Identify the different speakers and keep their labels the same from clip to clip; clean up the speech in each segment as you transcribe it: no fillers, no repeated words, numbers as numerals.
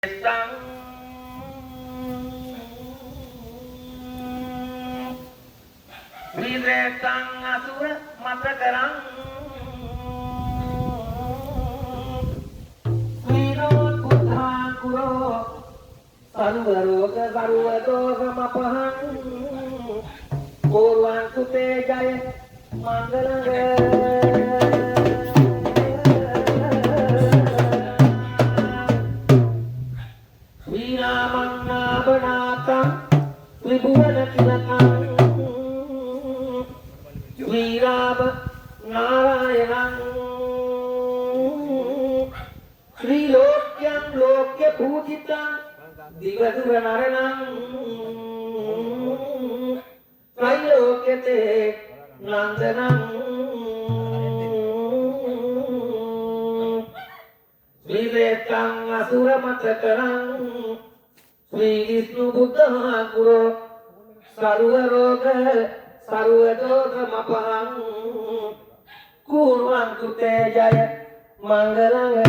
Speaker 1: Wiretang asura mata kerang Wirot buddha kuro Sarvaroga sarvadoga mapahang Purwan sute jaya mangalanga Viramanga banatang Vibhuvana tilakang Virama Narayanang Sri Lokyam Lokya Bhujitang Divasura Naranang Trilokyate Nandanang Sri Vetang Asura Matakarang Sri Vishnu Buddha Guru Sarvaroga Sarvadoga Mapahang Kurvan Kute Jaya Mangalanga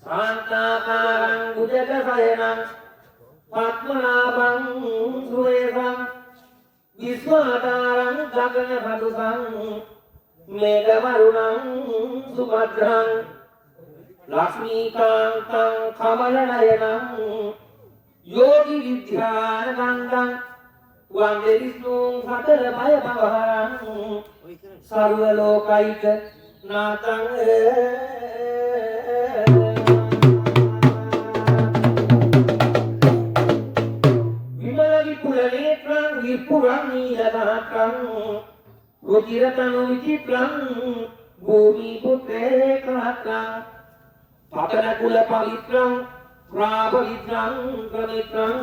Speaker 1: Santakarang Bujaka Sayanang Padmanabang Suresang Viswatarang Gagana Sadusang Megavarunang Subhadrang Lakshmi Kantang Kamalanayanang Yogi Vidyanandang Vande Vishnu Satarabhaya Bhavarang Sarvalokaika Natang Vimala Vipula Netrang Vipurang Niladatang Rujiratanu Vichitram Bhumi Putre Kahatang Patana Kula Pavitram Prabhavitram Pramitram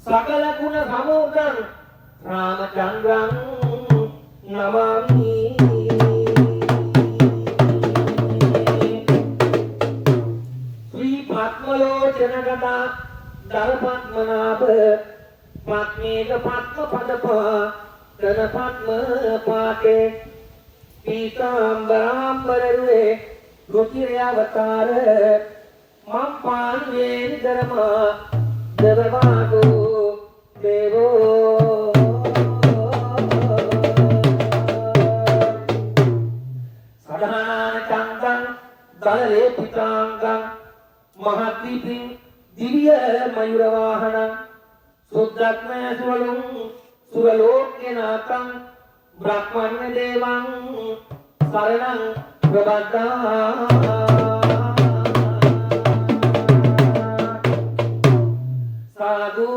Speaker 1: Sakala Guna Samudram Ramachandram Namami Sri Padmalochana Gata Dharapatmanabha Patmega Padma Padapa Dana Padma Pate Pitambarambarare Rutire Avatara Mampan Veni Dharma Devavado Devo Sadhana Chandang Dalale Pitanggang Mahatiping Divya Mayuravahanang Suddhatmaya Suralung Suralokyanatang Brahmanya Devang Saranang Prabhadha Sadhu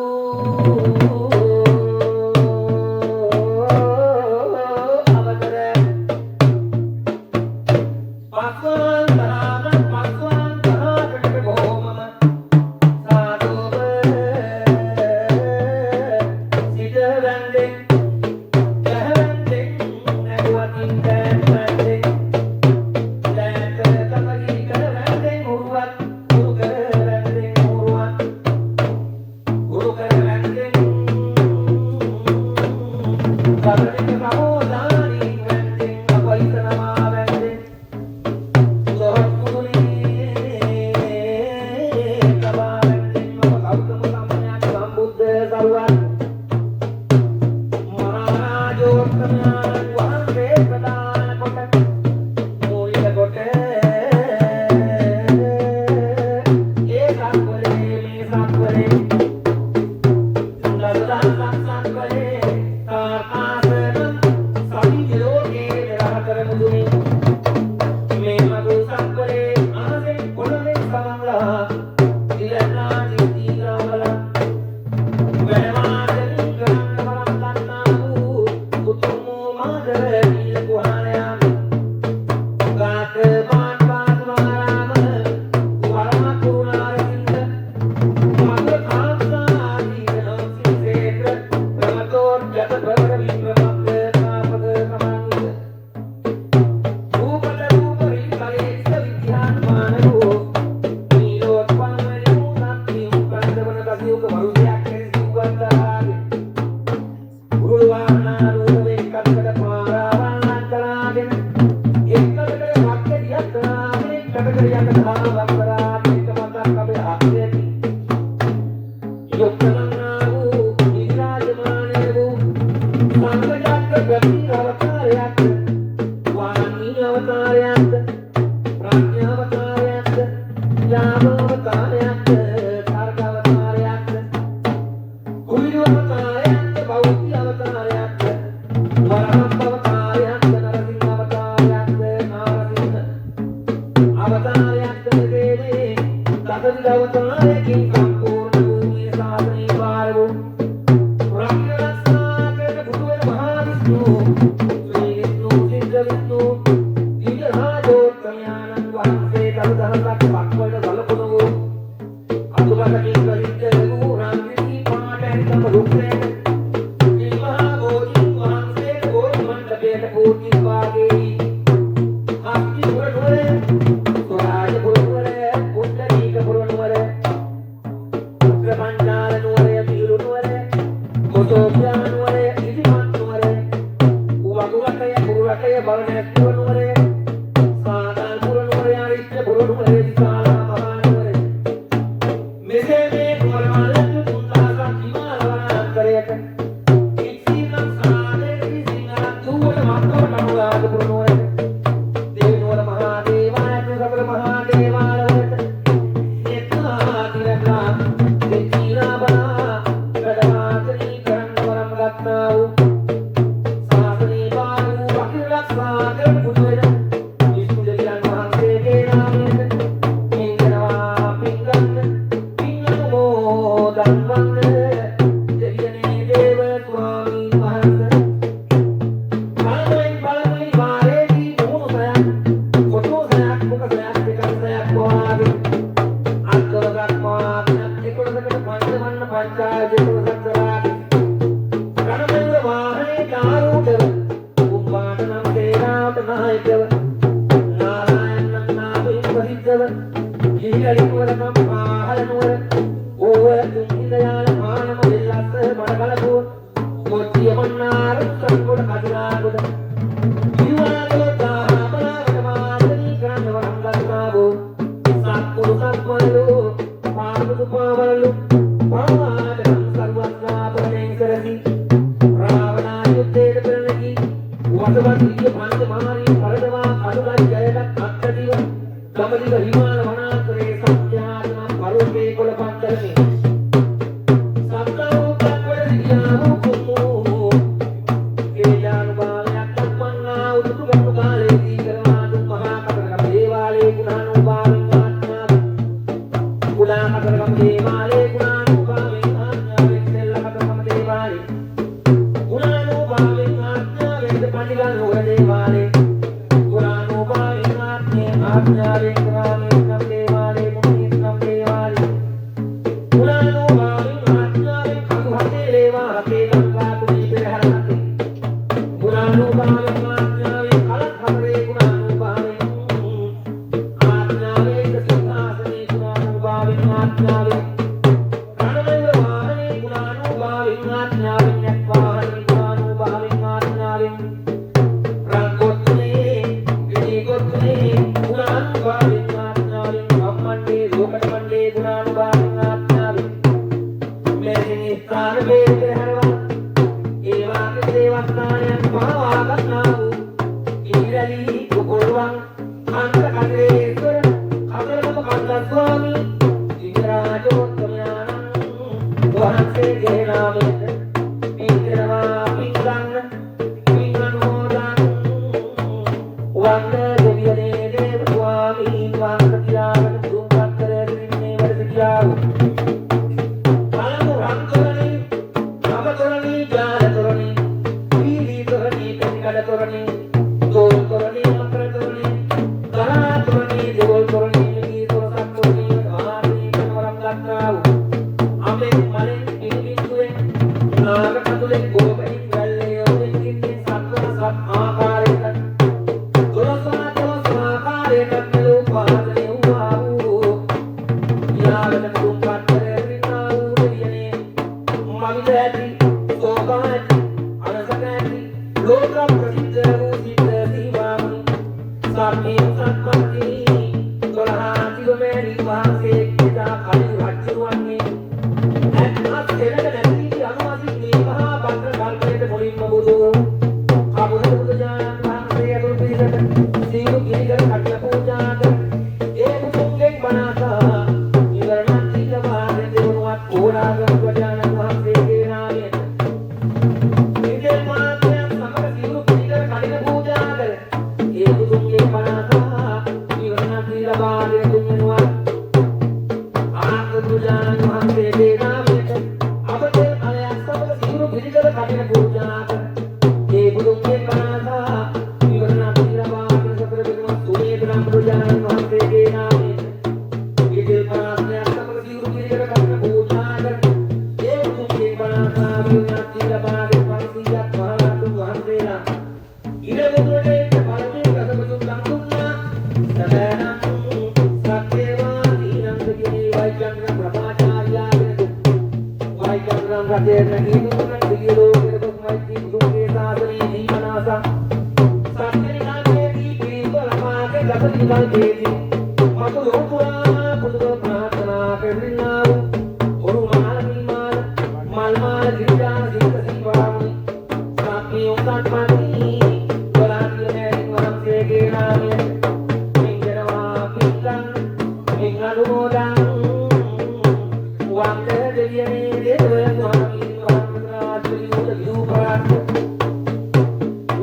Speaker 1: Avadara Paswan Dharana Paswan Dharana Bhomama Sadhu Siddhavanding Jahavanding Nagwatin Dandanding Dandandamagi Sarmi, Sarmi, සියලු ගිරිකර කටල පූජා කර ඒ බුදුන්ගෙන් බණසා ඉවරණ සීලවාදේ දෙවනුවත් ඕරාගම ගජානන වහන්සේගේ නාමයෙන් ඉදේ මාත්‍යයන් සමග සියලු ගිරිකර කටල පූජා කර ඒ බුදුන්ගෙන් බණසා ඉවරණ සීලවාදේ දෙවනුවත් ආගම ගජානන වහන්සේගේ නාමයෙන් අපතේ අලයන් සමග සියලු ගිරිකර කටල පූජා කර ඒ බුදුන්ගෙන් බණසා ඉවරණ සීලවාදේ සතර දෙවනුවත් තුනේ දනම් ගජානන වහන්සේගේ නාමයෙන් ඉදේ මාත්‍යයන් සමග සියලු ගිරිකර කටල පූජා කර ඒ බුදුන්ගෙන් බණසා ඉවරණ සීලවාදේ පරිසියක් මහරහතුන් වහන්සේලා ඉරමුදුනේ පළමුව ගසබතුන් ලං දුන්නා සබෑනම් සත්‍යවා දීනන්දගේ වෛජංග්‍රම් බ්‍රහ්මචාර්යාගෙන වෛජංග්‍රම් රජේ නැගීනුන් දිව්‍ය ලෝකෙට කොස්මයිති බුදුන්ගේ සාසනයේ දීවනාසා සත්‍යනාමේදී පිරිවලමාගේ ගසදිවල් දේදී මතු ලෝකුරා පුදුම ප්‍රාර්ථනා කෙරිනා වූ ඔරුමාල මල්මාල ගිරිජා දීප දීවාමි සාපි උන්කට්මනි වලාතියේ වහන්සේගේ නාමයෙන් මිංගනවා පිංගන් මිංගනුමෝදන් වන්දේ දෙවියනේ දේව ස්වාමීන් වහන්සේලාගේ උද විදුපාත්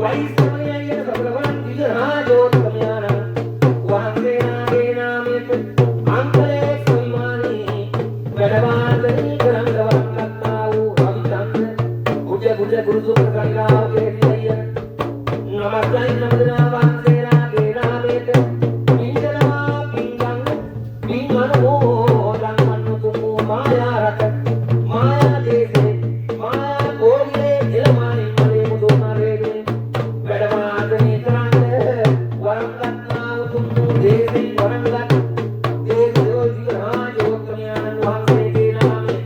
Speaker 1: වෛස්මයයේ සබලවන් විරාජෝත්කමයන් වහන්සේලාගේ නාමයෙන් අන්තරේ සවිමානී වැඩවාදනී කරංගවන් ලක්නා වූ අවිචන්ද බුද්ධ ගුරුතුම කරිලාගේ දිය නමස්කාරයි නමදනා වහන්සේලාගේ නාමයෙන් මිංගනවා පිංගන් මිංගනෝදන් මන්තුමු මායා රට මායා දේශේ මායා කෝවිලේ එළමානින් මලේ මුදුමාරේ වැඩවාදනී කරංග වරම් ලක්නා වූ දේශේ වරම් ලක් දේශෝ විරාජෝත්කමයන් වහන්සේගේ නාමයෙන්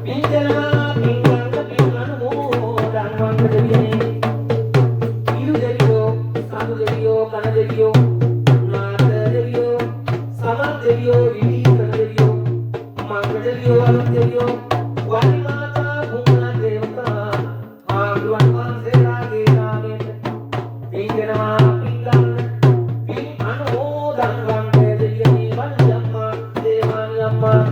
Speaker 1: මිංගනවා පිංගන් මිංගනෝදන් වන්ද දෙවියනේ ඉරු දෙවියෝ සාදු දෙවියෝ කන දෙවියෝ නාථ දෙවියෝ සමන් දෙවියෝ විවිධ දෙවියෝ මංගල දෙවියෝ අනුත් දෙවියෝ වනි මාතා භූමනා දේවතා ආගුවන් වහන්සේලාගේ නාමයෙන් පිංගනවා පිංගන් පිං අනුමෝදන් වන්දේ දෙවියනේ වන්දම්මා දේවානි අම්මා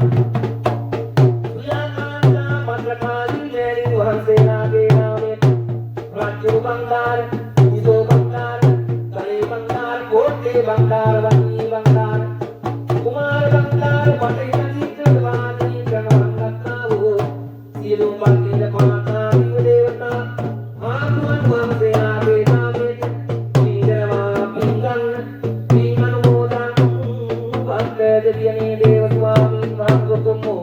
Speaker 1: සුයාකාන්තා පත්‍රකාදී මේරි වහන්සේලාගේ නාමයෙන් රාජ්‍ය බංගාර විදෝ බංගාර කලේ බංගාර කෝට්ටේ බංගාර වන්නී බංගාර කුමාර බංගාර පටිඝ වාදී ගණවන්නා වූ සියලු බංගීර මාතා දේවතා ආගමන් වහන්සේලාගේ නාමයෙන් පිංගනවා පිංගන් පිං අනුමෝදන් වන්ද දෙවියනේ දේව ස්වාමීන් වහන්සේතුමෝ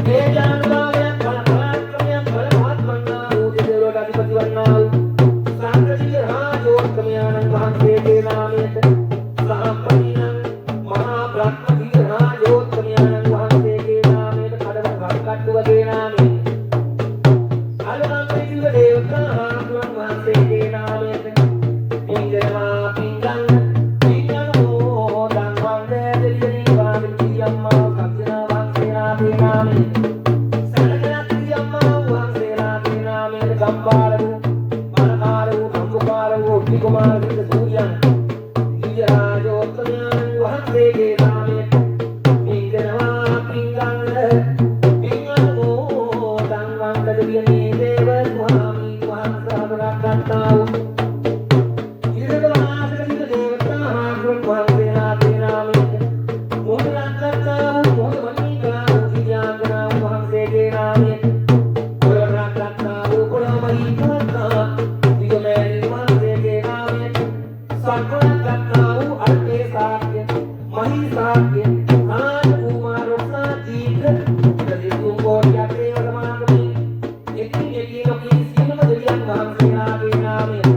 Speaker 1: ඒ ඥානභාවයන් පරමාත්මයන් පරමාත්මන්නා වූ දෙවියන්ට අධිපති වන්නා වූ සංඝදිය රාජෝත්කමයන් වහන්සේගේ නාමයෙන් සාම්පණීනං මහා බ්‍රහ්මදිය රාජෝත්කමයන් වහන්සේගේ නාමයෙන් කඩව කට්ටුවගේ නාමයෙන් අලුගම්මේ දිව දේවතා ආගමන් වහන්සේගේ නාමයෙන් පිංගනවා පිංගන් පිංගනෝදන් වන්දේ දෙවියනේ වාමිති අම්මා කප්පනා වහන්සේලාගේ නාමයෙන් සරණති අම්මා වහන්සේලාගේ නාමයෙන් ගම්පාල වූ මනකාර වූ අම්බුකාර වූ කුමාර විද සූර්යයන් දිව්‍ය රාජෝත්තමයන් වහන්සේගේ නාමයෙන් පිංගනවා පිංගන් පිංගනෝදන් වන්ද දෙවියනේ දේව ස්වාමීන් වහන්සේ හඳුනාගත්තා වූ ඉරදවාසක දේවතා ආගමන් වහන්සේලාගේ නාමයෙන් මොහොතක්කත්තා වූ මොහොතමනී කලා වූ දිව්‍යාංගනා වහන්සේගේ නාමයෙන් කොළරක්කත්තා වූ කොළමහී කත්තා දිවමෑණි වහන්සේගේ නාමයෙන් සක්වලක්කත්තා වූ අල්පේ සාක්‍ය මහී සාක්‍ය ආන කුමාරොක්සා දීඝ ප්‍රතිතුම් කෝටියක් දේව සමාගමේ එකින් නොකී සියලුම දෙවියන් වහන්සේලාගේ නාමයෙන්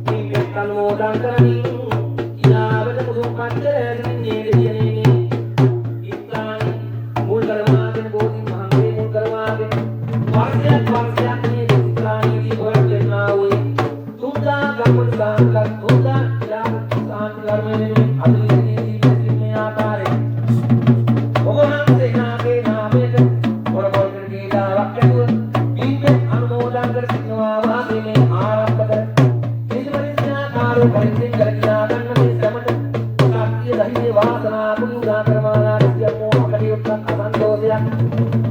Speaker 1: පින්කම් අනුමෝදන් කරමින් ඊළාවට මුදුන් කන්දරගෙන දෙවියනේ ඉස්තානි මුල් කරවාගෙන බෝධි මහන්සේ මුල් කරවාගෙන වර්ෂයක් මේ ඉස්තානීදී හොයන්නා වූ තුන්දා ගම්මන් සාන්ලක් තුන්දා සාන්ති ධර්මයේ අදිනේදී මෙසින්නේ ආකාරයෙන් ඔබ වහන්සේලාගේ නාමයෙන් පොරපොරගෙන ගීතාවක් ඇතුව පින්කම් අනුමෝදන් කර සිටිනවා වාගේ මේ ආරම්භ කර කිසිම කාරෝ පරිද්දෙන් කරකියා ගන්න මේ සමට ශක්තිය ධෛර්ය වාසනා පුණ්‍ය කරමාලා සියමෝ කටයුත්තක් අසන්තෝෂයක්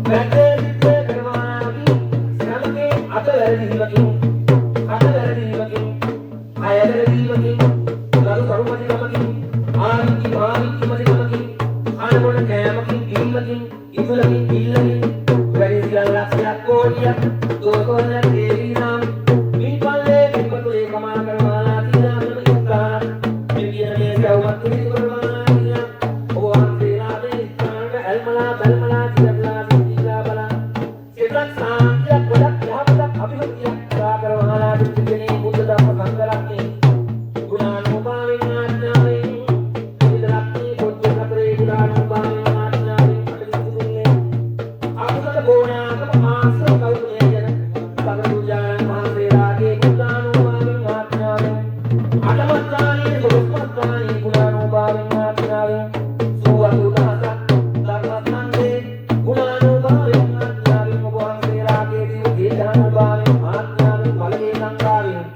Speaker 1: වැටේ සිද්ධ කරමාලාදී සමගේ අත වැරදීමකින් අත වැරදීමකින් අය වැරදීමකින් නරු කරුමතිකමකින් ආවිති මතිකමකින් අනකොට කෑමකින් ඉල්මකින් ඉතුලකින් ඉල්ලකින් වැඩි සියල් ලක්ෂයක් කෝටියක් දෝකෝලක් දේවී නාම මේ පල්ලේ විපතුලේ කමා කරමාලා තිනාම යුක්තා දෙවියන් මේ සවමත් පිළිතු කරමාලා තිනා ඕවන්සේලා මේ ස්ථානක ඇල්මලා බල්මලා දියබලා දිලා බලා සිතක් සාන්තියක් ගොඩක් යහපතක් අභිවෘද්ධියක් කරා කරමාලා දෙවියනේ බුද්ධ ධම්ම සංඝරත්නේ ගුණානුභාවයෙන් ආඥාවෙන් විදරත්නේ පොත් කතරේ ගුණානුභාවයෙන් ආඥාවෙන් අටවිසුදුන්නේ අකුසල ගෝණාකම ආශ්‍රව කවුරුනේ යන සතරුජාන මහන්සේලාගේ ගුණානුභාවයෙන් ආඥාවෙන් අටමත්තානේ සොරස්මත්තානේ ගුණානුභාවයෙන් ආඥාවෙන් සුවතු දහසක් ධර්මස්කන්ධේ ගුණානුභාවයෙන් ආඥාවෙන් ඔබ වහන්සේලාගේ දිව්‍ය ඥානුභාවයෙන් ආඥාවෙන් බලයේ සංකාරයෙන්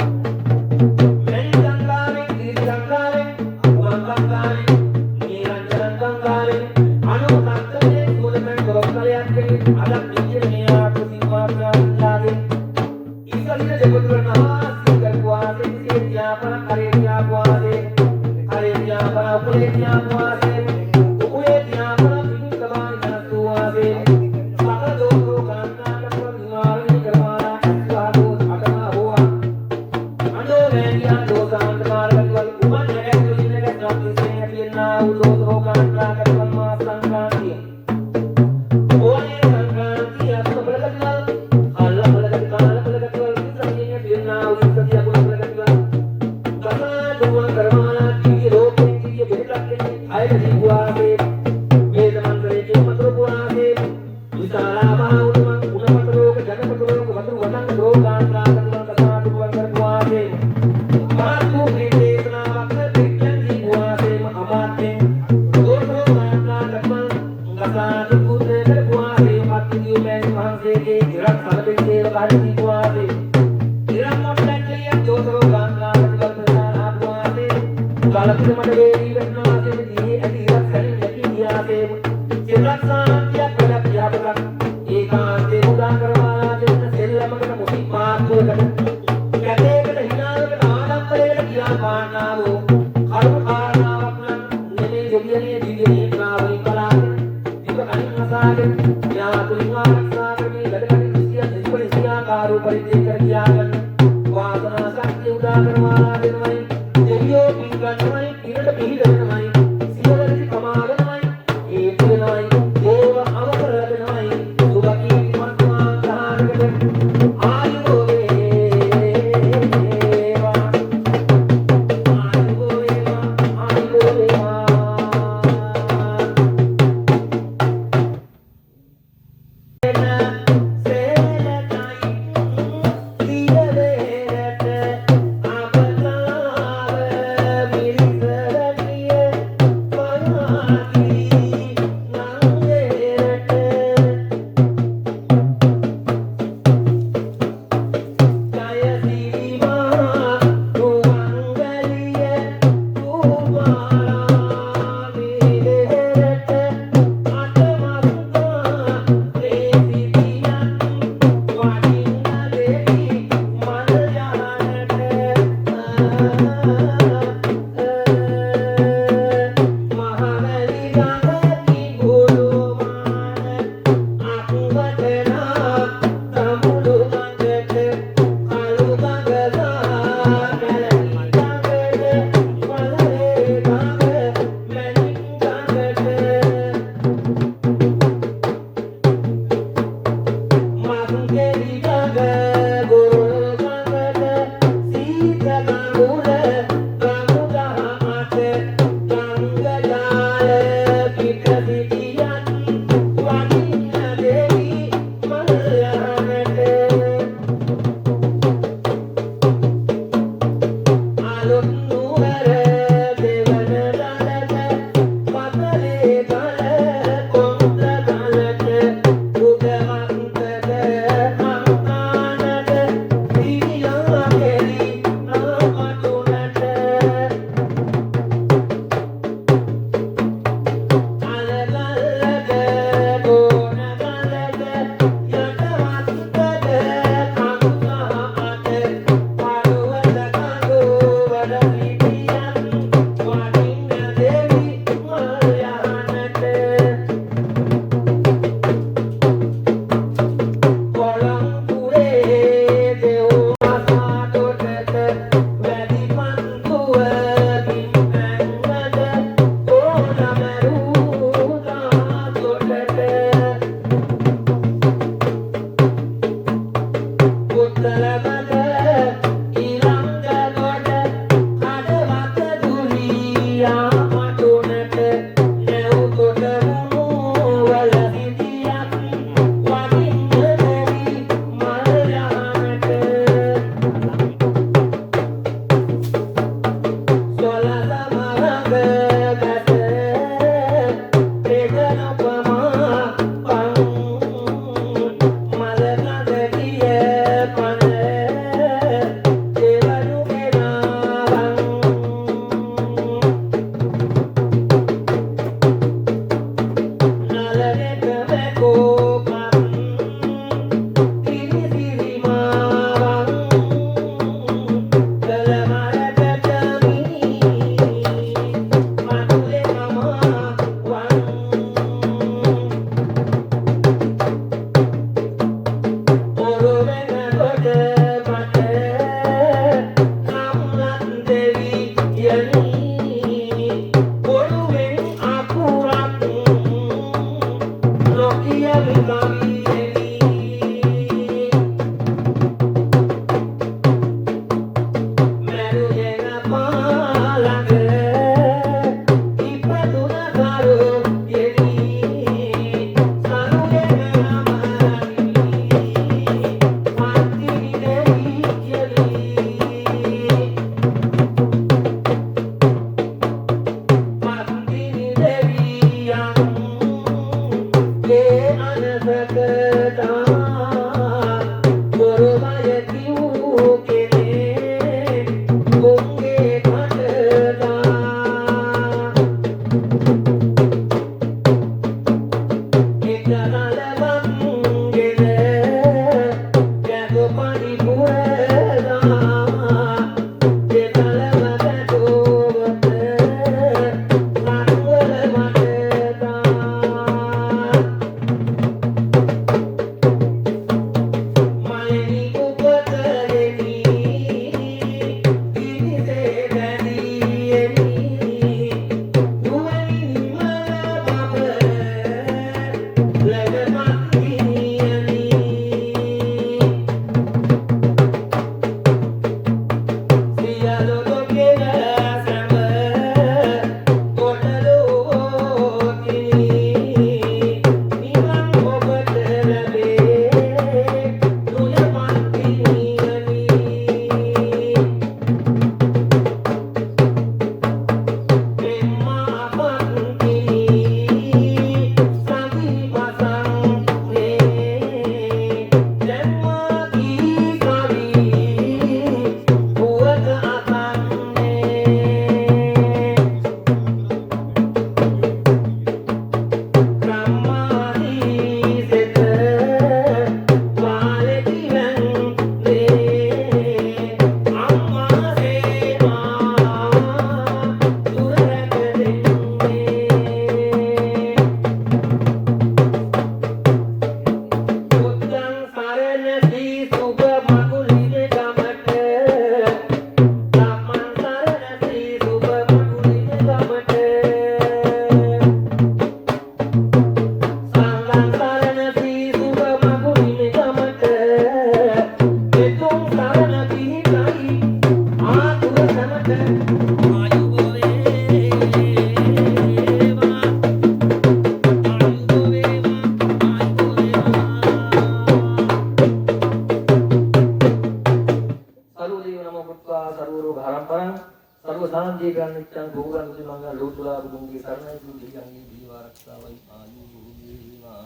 Speaker 1: අනිච්චං රෝගං දුමංග ලෝතුරා බුදුන්ගේ සරණයි දුර්ගංගේ දීවාරක්ෂාවයි ආයු වේවා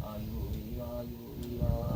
Speaker 1: ආයු වේවා ආයු වේවා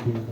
Speaker 1: Thank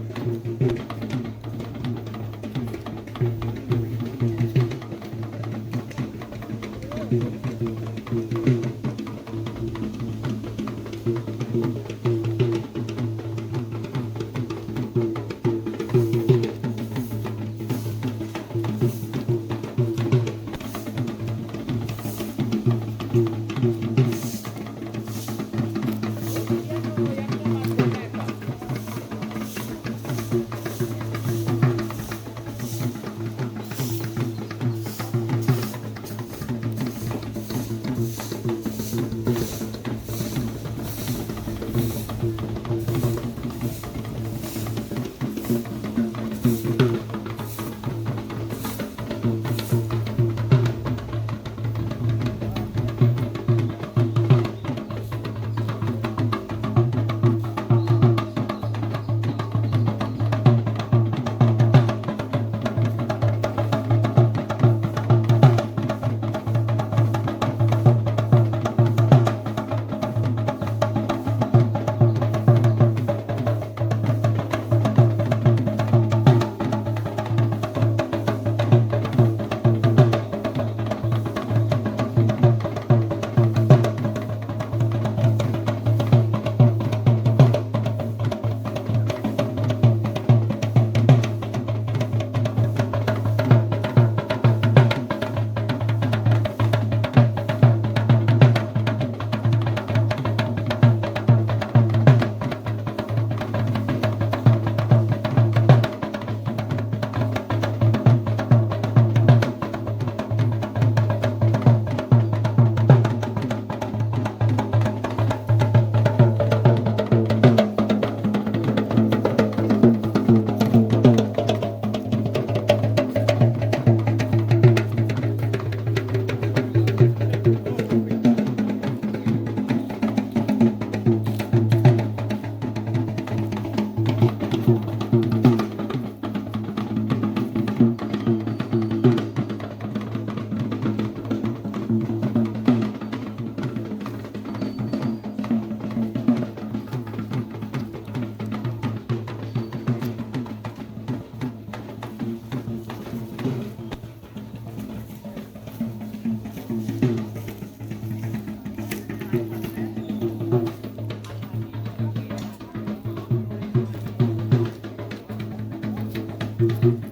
Speaker 1: you.